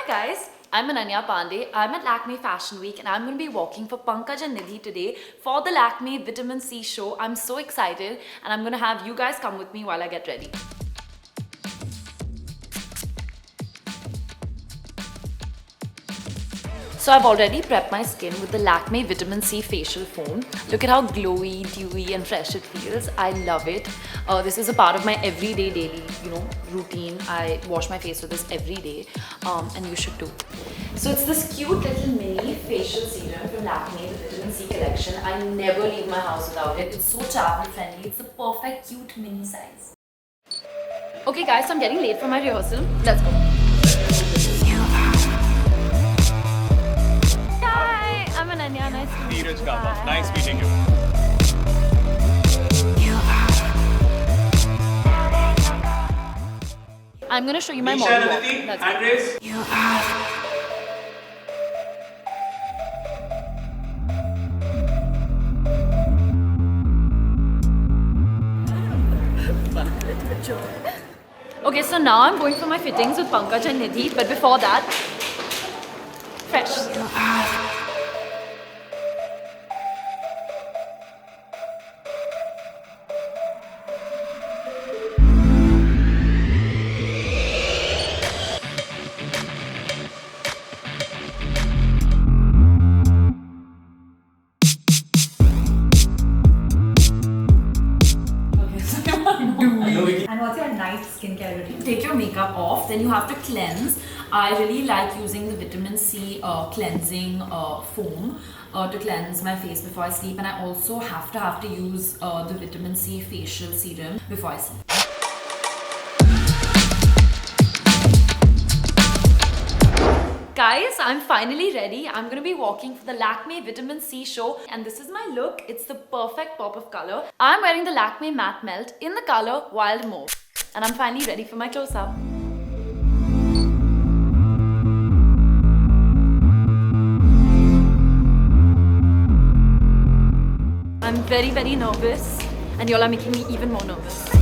Hi guys, I'm Ananya Panday. I'm at Lakmé Fashion Week and I'm going to be walking for Pankaj and Nidhi today for the Lakmé Vitamin C show. I'm so excited and I'm going to have you guys come with me while I get ready. So I've already prepped my skin with the Lakmé Vitamin C Facial Foam. Look at how glowy, dewy and fresh it feels. I love it. This is a part of my everyday daily, routine. I wash my face with this every day and you should too. So it's this cute little mini facial serum from Lakmé, the Vitamin C collection. I never leave my house without it. It's so travel friendly. It's the perfect cute mini size. Okay guys, so I'm getting late for my rehearsal. Let's go. I'm Ananya, nice to meet you. Nice meeting you. I'm gonna show you my model walk. Let's go. You are. Okay, so now I'm going for my fittings with Pankaj and Nidhi, but before that, fresh. You are. And what's your night skincare routine? Take your makeup off, then you have to cleanse. I really like using the vitamin C cleansing foam to cleanse my face before I sleep, and I also have to use the vitamin C facial serum before I sleep. Guys, I'm finally ready. I'm gonna be walking for the Lakmé Vitamin C show and this is my look. It's the perfect pop of color. I'm wearing the Lakmé Matte Melt in the color Wild Mauve and I'm finally ready for my close-up. I'm very nervous and y'all are making me even more nervous.